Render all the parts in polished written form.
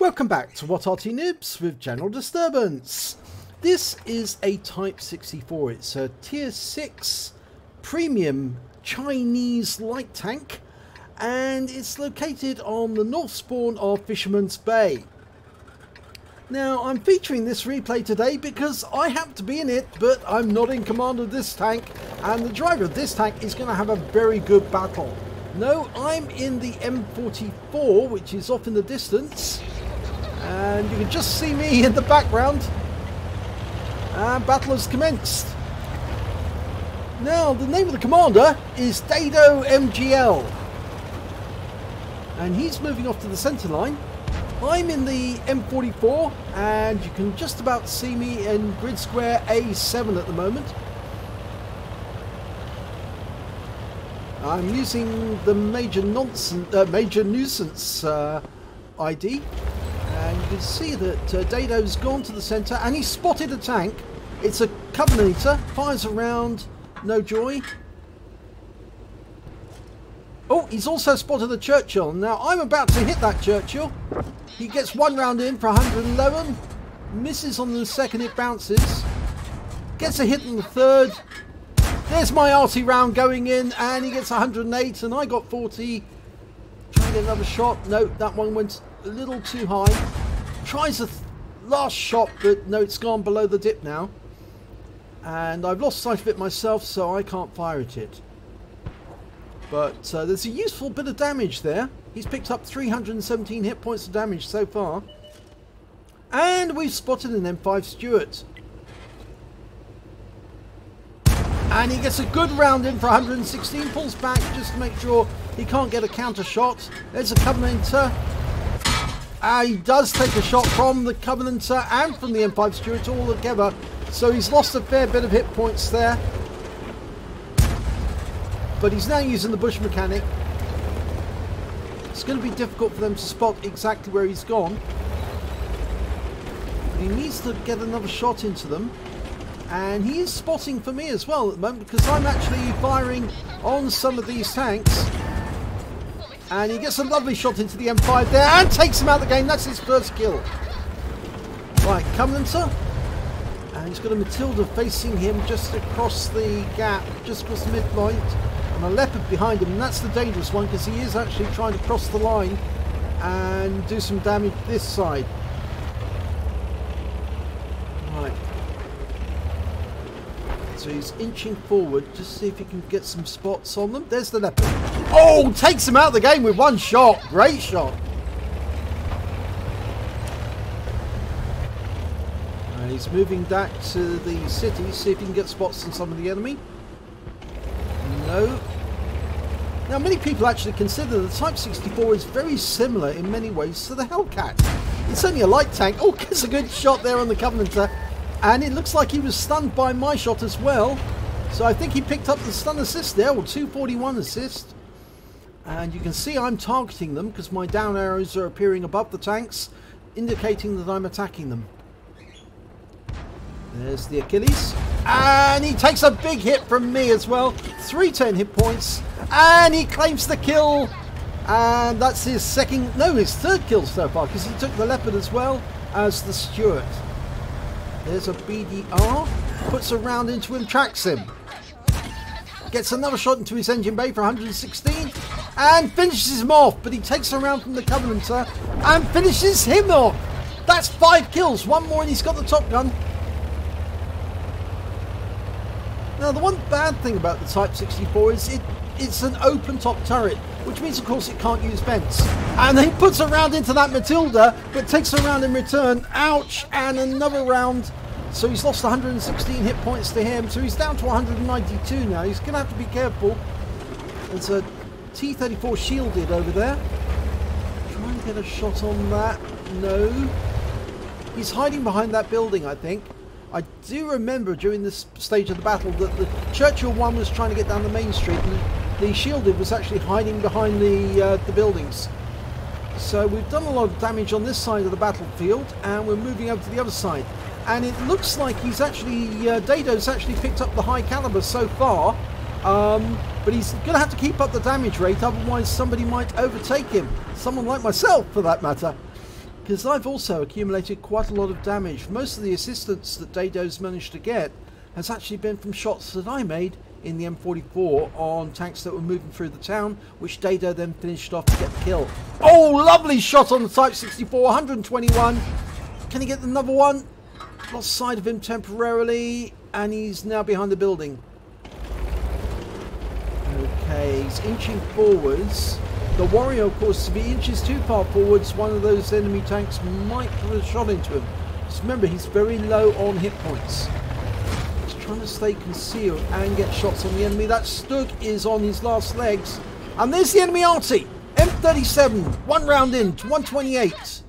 Welcome back to What Are Nibs with General Disturbance. This is a Type 64. It's a Tier 6 premium Chinese light tank, and it's located on the north spawn of Fisherman's Bay. Now, I'm featuring this replay today because I happen to be in it, but I'm not in command of this tank, and the driver of this tank is going to have a very good battle. No, I'm in the M44, which is off in the distance, and you can just see me in the background, and battle has commenced. Now, the name of the commander is Dado MGL, and he's moving off to the centre line. I'm in the M44, and you can just about see me in grid square A7 at the moment. I'm using the major nuisance ID, and you can see that Dado's gone to the centre, and he's spotted a tank. It's a Covenanter, fires around, no joy. Oh, he's also spotted a Churchill. Now, I'm about to hit that Churchill. He gets one round in for 111. Misses on the second, it bounces. Gets a hit on the third. There's my arty round going in, and he gets 108, and I got 40. Try to get another shot. No, that one went a little too high. Tries a last shot, but no, it's gone below the dip now. And I've lost sight of it myself, so I can't fire at it. But there's a useful bit of damage there. He's picked up 317 hit points of damage so far. And we've spotted an M5 Stuart. And he gets a good round in for 116. Pulls back just to make sure he can't get a counter shot. There's a Covenanter. He does take a shot from the Covenanter and from the M5 Stuart all together. So he's lost a fair bit of hit points there. But he's now using the Bush Mechanic. It's going to be difficult for them to spot exactly where he's gone. But he needs to get another shot into them. And he is spotting for me as well at the moment, because I'm actually firing on some of these tanks. And he gets a lovely shot into the M5 there and takes him out of the game. That's his first kill. Right, Covenanter. And he's got a Matilda facing him just across the gap, just across the midpoint. And a Leopard behind him, and that's the dangerous one, because he is actually trying to cross the line and do some damage this side. Right. So he's inching forward just to see if he can get some spots on them. There's the Leopard. Oh, takes him out of the game with one shot. Great shot. And he's moving back to the city, see if he can get spots on some of the enemy. No. Now, many people actually consider the Type 64 is very similar in many ways to the Hellcat. It's only a light tank. Oh, gets a good shot there on the Covenanter. And it looks like he was stunned by my shot as well. So I think he picked up the stun assist there, or 241 assist. And you can see I'm targeting them because my down arrows are appearing above the tanks, indicating that I'm attacking them. There's the Achilles. And he takes a big hit from me as well. 310 hit points. And he claims the kill. And that's his his third kill so far, because he took the Leopard as well as the Stuart. There's a BDR. Puts a round into him, tracks him. Gets another shot into his engine bay for 116. And finishes him off. But he takes a round from the Covenanter and finishes him off. That's 5 kills. One more and he's got the top gun. Now, the one bad thing about the Type 64 is it's an open top turret, which means, of course, it can't use vents. And then he puts a round into that Matilda, but takes a round in return. Ouch! And another round. So he's lost 116 hit points to him. So he's down to 192 now. He's going to have to be careful. There's a T-34 shielded over there. Try and get a shot on that. No. He's hiding behind that building, I think. I do remember during this stage of the battle that the Churchill one was trying to get down the main street, and the shielded was actually hiding behind the buildings. So we've done a lot of damage on this side of the battlefield, and we're moving over to the other side. And it looks like he's actually, Dado's actually picked up the high caliber so far, but he's going to have to keep up the damage rate, otherwise somebody might overtake him. Someone like myself, for that matter. because I've also accumulated quite a lot of damage. Most of the assistance that Dado's managed to get has actually been from shots that I made in the M44 on tanks that were moving through the town, which Dado then finished off to get the kill. Oh, lovely shot on the Type 64, 121. Can he get another one? Lost sight of him temporarily, and he's now behind the building. Okay, he's inching forwards. The Warrior, of course, if he inches too far forwards, one of those enemy tanks might put a shot into him. Just remember, he's very low on hit points. He's trying to stay concealed and get shots on the enemy. That Stug is on his last legs. And there's the enemy arty. M37, one round in to 128.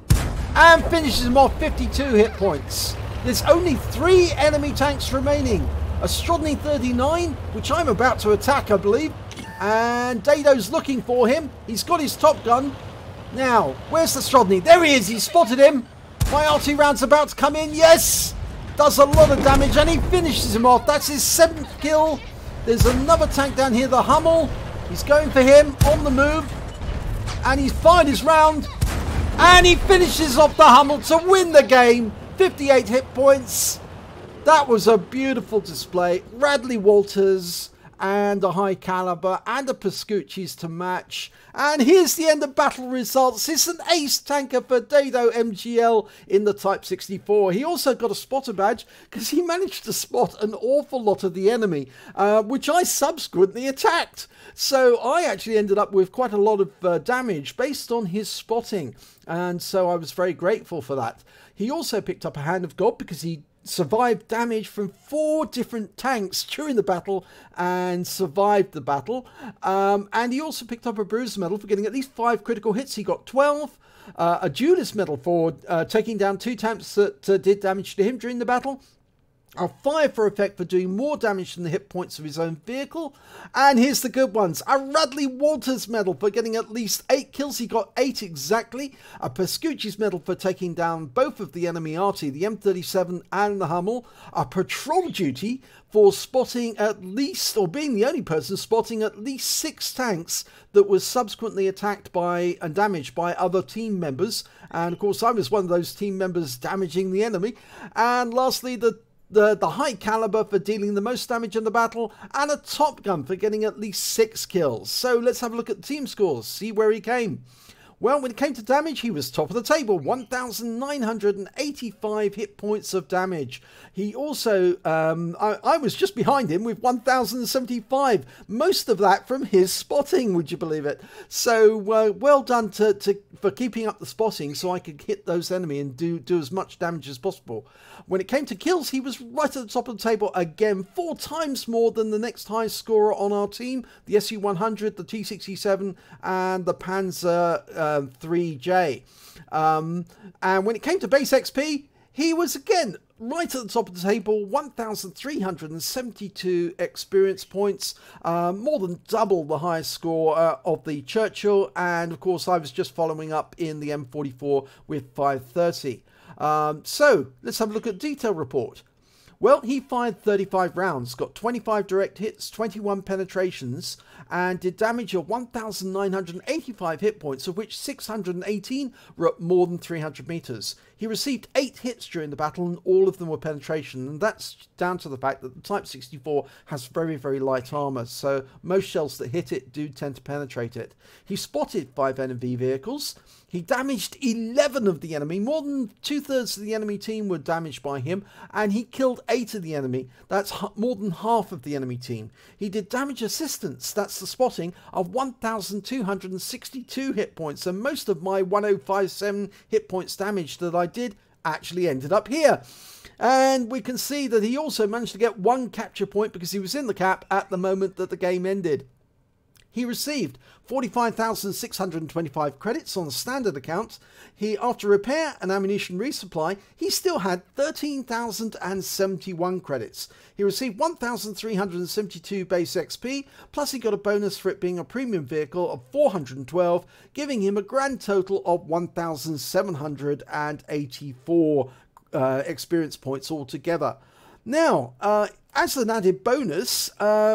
And finishes him off 52 hit points. There's only 3 enemy tanks remaining. A Strodny 39, which I'm about to attack, I believe. And Dado's looking for him. He's got his top gun. Now, where's the Strodny? There he is. He spotted him. My RT round's about to come in. Yes! Does a lot of damage and he finishes him off. That's his 7th kill. There's another tank down here, the Hummel. He's going for him on the move. And he's fired his round. And he finishes off the Hummel to win the game. 58 hit points. That was a beautiful display. Radley Walters and a high caliber and a Pascucci's to match. And here's the end of battle results. It's an ace tanker for Dado MGL in the Type 64. He also got a spotter badge because he managed to spot an awful lot of the enemy, which I subsequently attacked. So I actually ended up with quite a lot of damage based on his spotting. And so I was very grateful for that. He also picked up a Hand of God because he survived damage from 4 different tanks during the battle and survived the battle. And he also picked up a Bruiser medal for getting at least 5 critical hits. He got 12. A Duelist medal for taking down 2 tanks that did damage to him during the battle. A 5 for effect for doing more damage than the hit points of his own vehicle. And here's the good ones. A Radley Walters medal for getting at least 8 kills. He got 8 exactly. A Pascucci's medal for taking down both of the enemy arty, the M37 and the Hummel. A patrol duty for spotting at least, or being the only person spotting at least 6 tanks that was subsequently attacked by and damaged by other team members. And of course I was one of those team members damaging the enemy. And lastly, the high caliber for dealing the most damage in the battle, and a Top Gun for getting at least 6 kills. So let's have a look at the team scores, see where he came. Well, when it came to damage, he was top of the table, 1,985 hit points of damage. He also, I was just behind him with 1,075, most of that from his spotting, would you believe it? So well done for keeping up the spotting so I could hit those enemy and do as much damage as possible. When it came to kills, he was right at the top of the table again, 4 times more than the next highest scorer on our team, the SU-100, the T-67 and the Panzer 3J. And when it came to base XP, he was again right at the top of the table, 1,372 experience points, more than double the highest score of the Churchill, and of course I was just following up in the M44 with 530. So let's have a look at the detail report. Well, he fired 35 rounds, got 25 direct hits, 21 penetrations, and did damage of 1,985 hit points, of which 618 were at more than 300 meters. He received 8 hits during the battle, and all of them were penetration, and that's down to the fact that the Type 64 has very, very light armor, so most shells that hit it do tend to penetrate it. He spotted 5 enemy vehicles. He damaged 11 of the enemy. More than 2/3 of the enemy team were damaged by him, and he killed 8 of the enemy. That's more than half of the enemy team. He did damage assistance, that's the spotting, of 1,262 hit points, and most of my 1,057 hit points damage that I did actually ended up here. And we can see that he also managed to get 1 capture point because he was in the cap at the moment that the game ended. He received 45,625 credits on the standard account. After repair and ammunition resupply, he still had 13,071 credits. He received 1,372 base XP, plus he got a bonus for it being a premium vehicle of 412, giving him a grand total of 1,784 experience points altogether. Now, as an added bonus,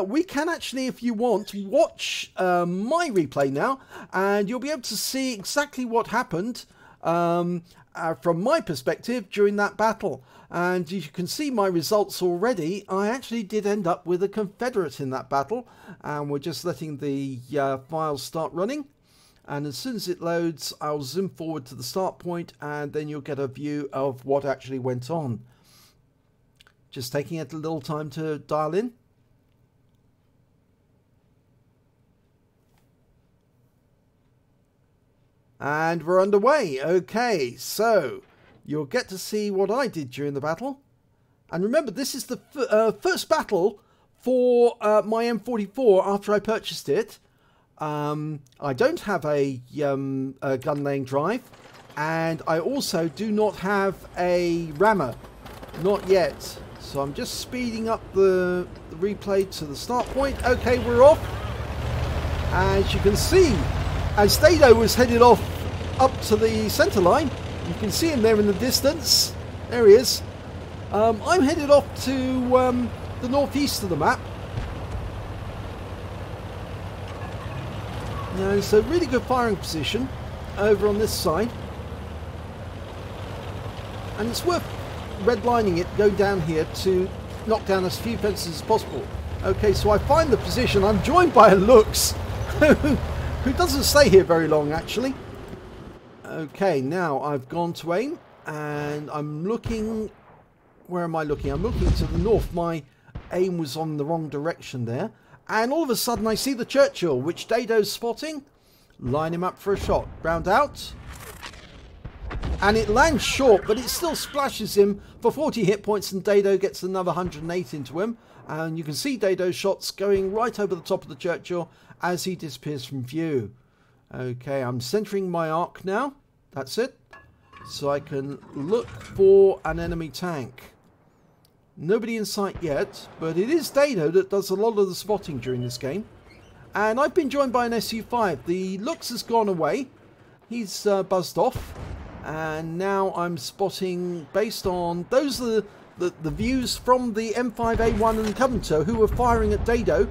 we can actually, if you want, watch my replay now, and you'll be able to see exactly what happened from my perspective during that battle. And you can see my results already. I actually did end up with a Confederate in that battle, and we're just letting the files start running. And as soon as it loads, I'll zoom forward to the start point, and then you'll get a view of what actually went on. Just taking it a little time to dial in. And we're underway. Okay, so you'll get to see what I did during the battle. And remember, this is the first battle for my M44 after I purchased it. I don't have a gun laying drive, and I also do not have a rammer, not yet. So I'm just speeding up the replay to the start point. Okay, we're off. As you can see, as Dado was headed off up to the centre line, you can see him there in the distance. There he is. I'm headed off to the northeast of the map. Now, it's a really good firing position over on this side. And it's worth redlining it, go down here to knock down as few fences as possible. Okay, so I find the position. I'm joined by a Lux who doesn't stay here very long, actually. Okay, now I've gone to aim, and I'm looking... Where am I looking? I'm looking to the north. My aim was on the wrong direction there. And all of a sudden I see the Churchill, which Dado's spotting. Line him up for a shot. Round out. And it lands short, but it still splashes him for 40 hit points, and Dado gets another 108 into him. And you can see Dado's shots going right over the top of the Churchill as he disappears from view. Okay, I'm centering my arc now. That's it. So I can look for an enemy tank. Nobody in sight yet, but it is Dado that does a lot of the spotting during this game. And I've been joined by an SU-5. The Lux has gone away. He's buzzed off. And now I'm spotting, based on... Those are the views from the M5A1 and the Covenanter who were firing at Dado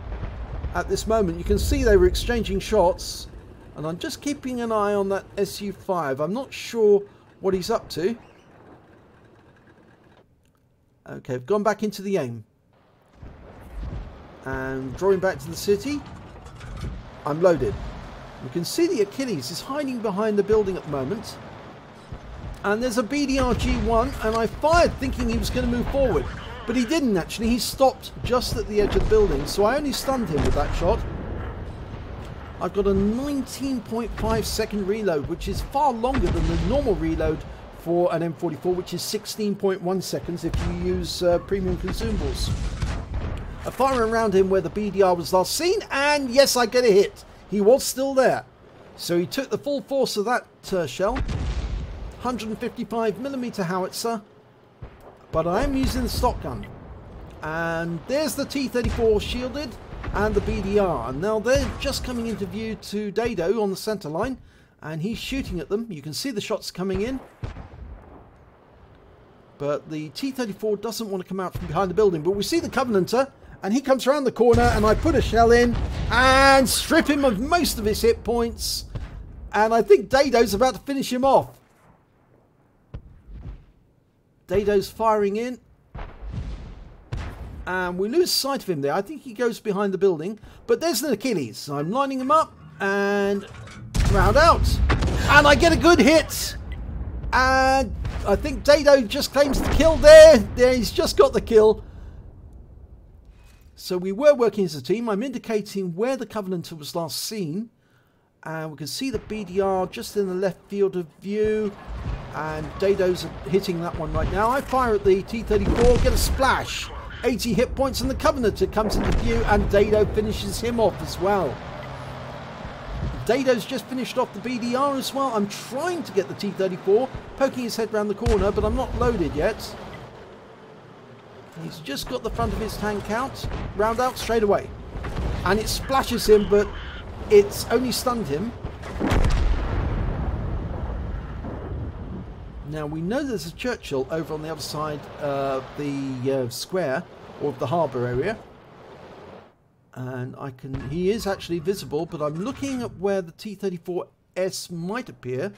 at this moment. You can see they were exchanging shots. And I'm just keeping an eye on that SU-5. I'm not sure what he's up to. Okay, I've gone back into the aim. And drawing back to the city. I'm loaded. You can see the Achilles is hiding behind the building at the moment. And there's a BDR G1, and I fired thinking he was going to move forward. But he didn't actually. He stopped just at the edge of the building, so I only stunned him with that shot. I've got a 19.5 second reload, which is far longer than the normal reload for an M44, which is 16.1 seconds if you use premium consumables. I fire around him where the BDR was last seen, and yes, I get a hit. He was still there. So he took the full force of that shell. 155mm howitzer. But I am using the stock gun. And there's the T-34 shielded and the BDR. And now they're just coming into view to Dado on the centre line. And he's shooting at them. You can see the shots coming in. But the T-34 doesn't want to come out from behind the building. But we see the Covenanter. And he comes around the corner, and I put a shell in and strip him of most of his hit points. And I think Dado's about to finish him off. Dado's firing in. And we lose sight of him there. I think he goes behind the building. But there's an Achilles. So I'm lining him up and round out. And I get a good hit. And I think Dado just claims the kill there. There, he's just got the kill. So we were working as a team. I'm indicating where the Covenanter was last seen. And we can see the BDR just in the left field of view. And Dado's hitting that one right now. I fire at the T-34, get a splash. 80 hit points, and the Covenanter comes into view, and Dado finishes him off as well. Dado's just finished off the BDR as well. I'm trying to get the T-34, poking his head round the corner, but I'm not loaded yet. He's just got the front of his tank out. Round out straight away. And it splashes him, but it's only stunned him. Now we know there's a Churchill over on the other side of the square, or of the harbour area. And he is actually visible, but I'm looking at where the T-34S might appear.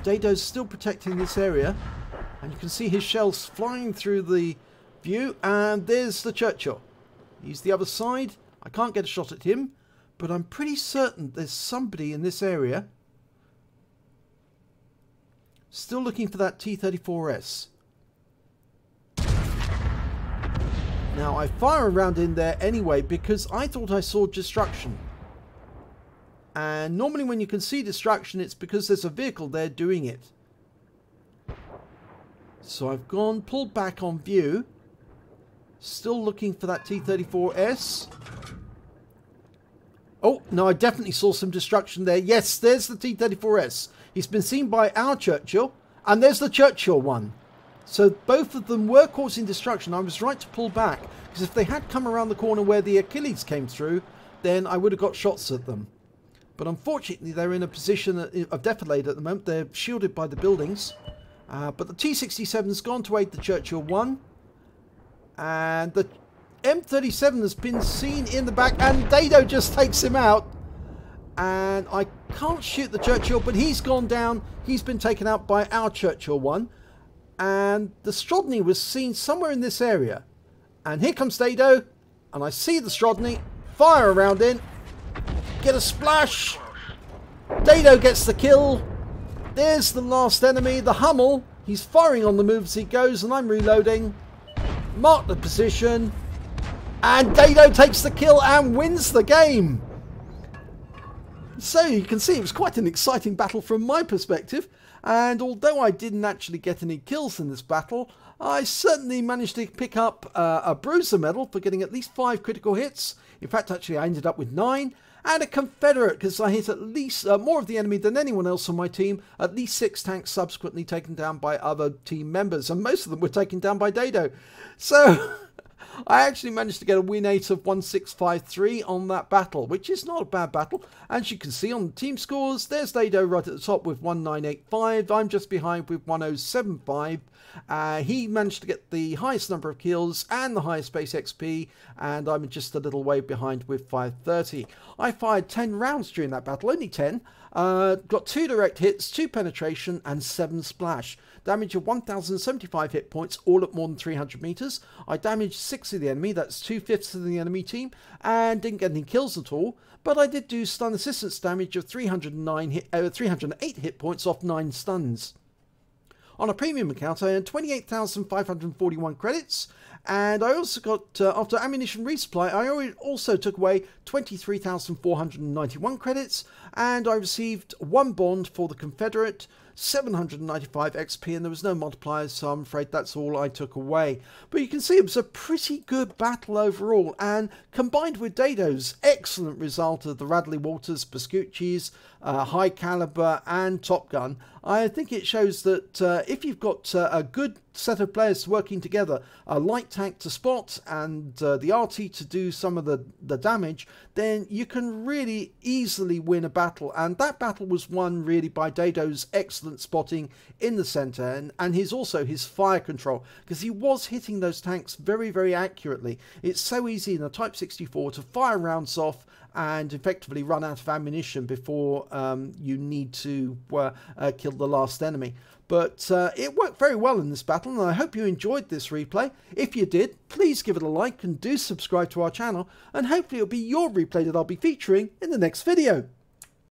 Dado's still protecting this area. And you can see his shells flying through the view. And there's the Churchill. He's the other side. I can't get a shot at him. But I'm pretty certain there's somebody in this area. Still looking for that T-34S. Now, I fire around in there anyway because I thought I saw destruction. And normally when you can see destruction, it's because there's a vehicle there doing it. So I've pulled back on view. Still looking for that T-34S. Oh, no, I definitely saw some destruction there. Yes, there's the T-34S. He's been seen by our Churchill. And there's the Churchill one. So both of them were causing destruction. I was right to pull back. Because if they had come around the corner where the Achilles came through, then I would have got shots at them. But unfortunately, they're in a position of defilade at the moment. They're shielded by the buildings. But the T-67's gone to aid the Churchill 1. And the M37 has been seen in the back. And Dado just takes him out. And I can't shoot the Churchill, but he's gone down. He's been taken out by our Churchill 1. And the Strodny was seen somewhere in this area. And here comes Dado. And I see the Strodny. Fire around in. Get a splash. Dado gets the kill. There's the last enemy, the Hummel. He's firing on the move as he goes. And I'm reloading. Mark the position. And Dado takes the kill and wins the game. So you can see it was quite an exciting battle from my perspective. And although I didn't actually get any kills in this battle, I certainly managed to pick up a Bruiser medal for getting at least 5 critical hits. In fact, actually, I ended up with 9. And a Confederate, because I hit at least more of the enemy than anyone else on my team. At least 6 tanks subsequently taken down by other team members. And most of them were taken down by Dado. So I actually managed to get a win rate of 1653 on that battle, which is not a bad battle. As you can see on the team scores, there's Dado right at the top with 1985. I'm just behind with 1075. He managed to get the highest number of kills and the highest base XP, and I'm just a little way behind with 530. I fired 10 rounds during that battle, only 10. Got 2 direct hits, 2 penetration, and 7 splash. Damage of 1075 hit points, all at more than 300 meters. I damaged 6 of the enemy, that's 2/5 of the enemy team, and didn't get any kills at all. But I did do stun assistance damage of 308 hit points off 9 stuns. On a premium account, I earned 28,541 credits, and I also got, after ammunition resupply, I also took away 23,491 credits, and I received 1 bond for the Confederate, 795 XP, and there was no multipliers, so I'm afraid that's all I took away. But you can see it was a pretty good battle overall, and combined with Dado's excellent result of the Radley Walters, Pascucci's, High Caliber and Top Gun, I think it shows that if you've got a good set of players working together, a light tank to spot and the RT to do some of the damage, then you can really easily win a battle. And that battle was won really by Dado's excellent spotting in the centre and his fire control, because he was hitting those tanks very, very accurately. It's so easy in a Type 64 to fire rounds off and effectively run out of ammunition before you need to kill the last enemy. But it worked very well in this battle, and I hope you enjoyed this replay. If you did, please give it a like and do subscribe to our channel, and hopefully it'll be your replay that I'll be featuring in the next video.